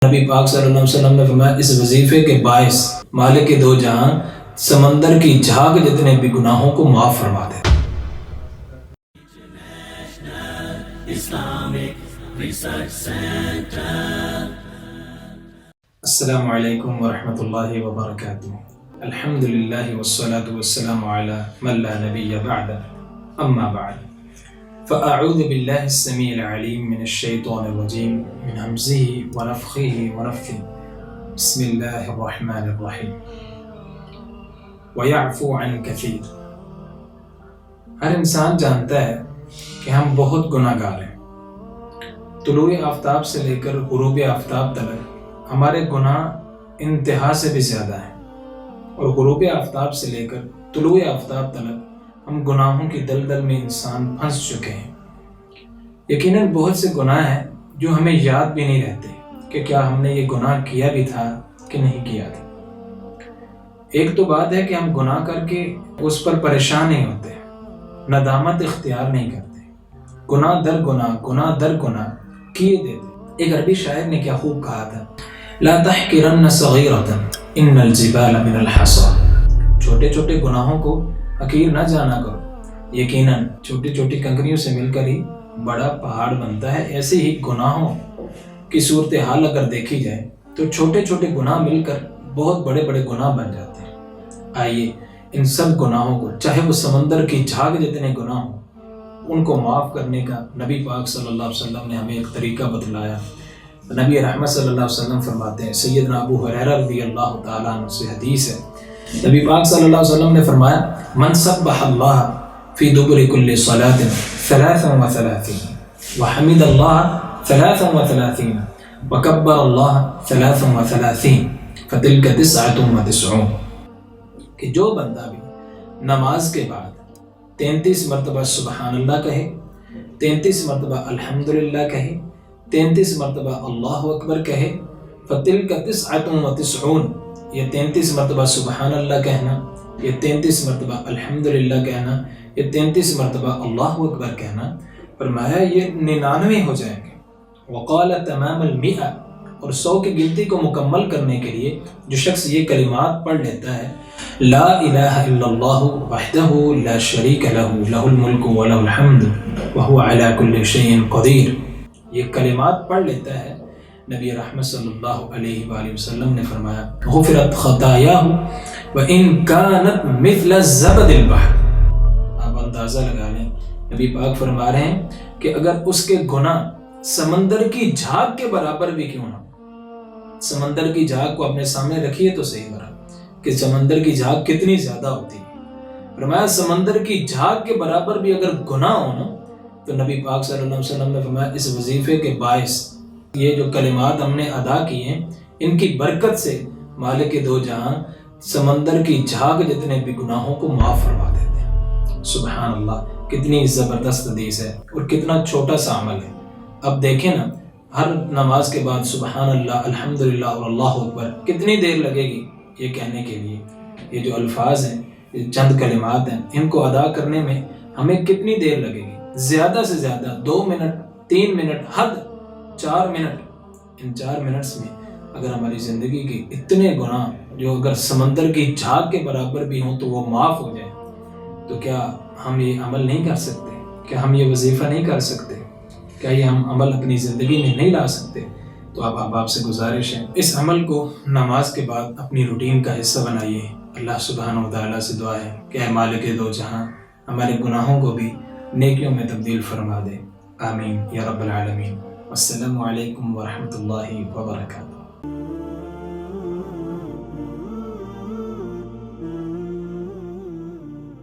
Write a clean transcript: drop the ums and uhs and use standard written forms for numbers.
نبی پاک صلی اللہ علیہ وسلم نے فرمایا اس وظیفے کے باعث مالک دو جہاں سمندر کی جھاگ جتنے بھی گناہوں کو معاف فرما دے۔ السلام علیکم ورحمۃ اللہ وبرکاتہ۔ الحمدللہ والصلاة والسلام علی من لا نبی بعد، اما بعد فأعوذ باللہ السمیع العلیم من الشیطان الرجیم من ہمزہ ونفخہ ونفثہ بسم اللہ الرحمن الرحیم ویعفو عن کثیر۔ ہر انسان جانتا ہے کہ ہم بہت گناہ گار ہیں۔ طلوع آفتاب سے لے کر غروب آفتاب تک ہمارے گناہ انتہا سے بھی زیادہ ہیں، اور غروب آفتاب سے لے کر طلوع آفتاب تک ہم گناہوں کی دلدل میں انسان پھنس چکے ہیں۔ یقیناً بہت سے گناہ ہیں جو ہمیں یاد بھی نہیں رہتے کہ کیا ہم نے یہ گناہ کیا بھی تھا کہ نہیں کیا تھا۔ ایک تو بات ہے کہ ہم گناہ کر کے اس پر پریشان نہیں ہوتے، ندامت اختیار نہیں کرتے، گناہ در گناہ کیے دیتے۔ ایک عربی شاعر نے کیا خوب کہا تھا، لا تحقرن صغیرۃ ان الجبال من الحصى۔ چھوٹے چھوٹے گناہوں کو حقیر نہ جانا کرو، یقیناً چھوٹی چھوٹی کنکریوں سے مل کر ہی بڑا پہاڑ بنتا ہے۔ ایسے ہی گناہوں کی صورتحال اگر دیکھی جائے تو چھوٹے چھوٹے گناہ مل کر بہت بڑے بڑے گناہ بن جاتے ہیں۔ آئیے ان سب گناہوں کو، چاہے وہ سمندر کی جھاگ جتنے گناہ ہوں، ان کو معاف کرنے کا نبی پاک صلی اللہ علیہ وسلم نے ہمیں ایک طریقہ بتلایا۔ نبی رحمت صلی اللہ علیہ وسلم فرماتے ہیں، سیدنا ابو ہریرہ رضی اللہ تعالیٰ عنہ سے حدیث ہے، نبی پاک صلی اللہ علیہ وسلم نے فرمایا، من سبح اللہ فی دبر کل صلاۃ 33 وحمد اللہ 33 وکبر اللہ 33 فتلک 99۔ کہ جو بندہ بھی نماز کے بعد 33 مرتبہ سبحان اللہ کہے، 33 مرتبہ الحمدللہ کہے، 33 مرتبہ اللہ اکبر کہے، فتلک 99، یہ 33 مرتبہ سبحان اللہ کہنا، یہ 33 مرتبہ الحمدللہ کہنا، یہ 33 مرتبہ اللہ اکبر کہنا، فرمایا یہ 99 ہو جائیں گے۔ وقال تمام ال100، اور 100 کی گنتی کو مکمل کرنے کے لیے جو شخص یہ کلمات پڑھ لیتا ہے، لا الہ الا اللہ وحدہ لا شریک لہ لہ الملک ولہ الحمد وہو علی کل شیء قدیر، یہ کلمات پڑھ لیتا ہے، نبی رحمت صلی اللہ علیہ وآلہ وسلم نے فرمایا، غفرت خطایاہ وَإِن كَانَتْ مِثْلَ الزَّبَدِ الْبَحْرِ۔ آپ اندازہ لگا لیں، نبی پاک فرما رہے ہیں کہ اگر اس کے گناہ سمندر کی جھاگ کے برابر بھی کیوں نہ، سمندر کی جھاگ کو اپنے سامنے رکھیے تو صحیح برا کہ سمندر کی جھاگ کتنی زیادہ ہوتی ہے۔ فرمایا سمندر کی جھاگ کے برابر بھی اگر گناہ ہو نا، تو نبی پاک صلی اللہ علیہ وسلم نے فرمایا اس وظیفے کے باعث یہ جو کلمات ہم نے ادا کی ہیں، ان کی برکت سے مالک دو جہاں سمندر کی جھاگ جتنے بھی گناہوں کو معاف فرما دیتے ہیں۔ سبحان اللہ، کتنی زبردست حدیث ہے اور کتنا چھوٹا سا عمل ہے۔ اب دیکھیں نا، ہر نماز کے بعد سبحان اللہ، الحمدللہ اور اللہ اکبر کتنی دیر لگے گی یہ کہنے کے لیے؟ یہ جو الفاظ ہیں، یہ چند کلمات ہیں، ان کو ادا کرنے میں ہمیں کتنی دیر لگے گی؟ زیادہ سے زیادہ 2 منٹ، 3 منٹ، حد 4 منٹ۔ ان 4 منٹس میں اگر ہماری زندگی کے اتنے گناہ جو اگر سمندر کی جھاگ کے برابر بھی ہوں تو وہ معاف ہو جائیں، تو کیا ہم یہ عمل نہیں کر سکتے؟ کیا ہم یہ وظیفہ نہیں کر سکتے؟ کیا یہ ہم عمل اپنی زندگی میں نہیں لا سکتے؟ تو آپ سے گزارش ہے، اس عمل کو نماز کے بعد اپنی روٹین کا حصہ بنائیے۔ اللہ سبحانہ و تعالیٰ سے دعا ہے کہ اے مالک دو جہاں ہمارے گناہوں کو بھی نیکیوں میں تبدیل فرما دے، آمین یا رب العالمین۔ السلام علیکم ورحمۃ اللہ وبرکاتہ۔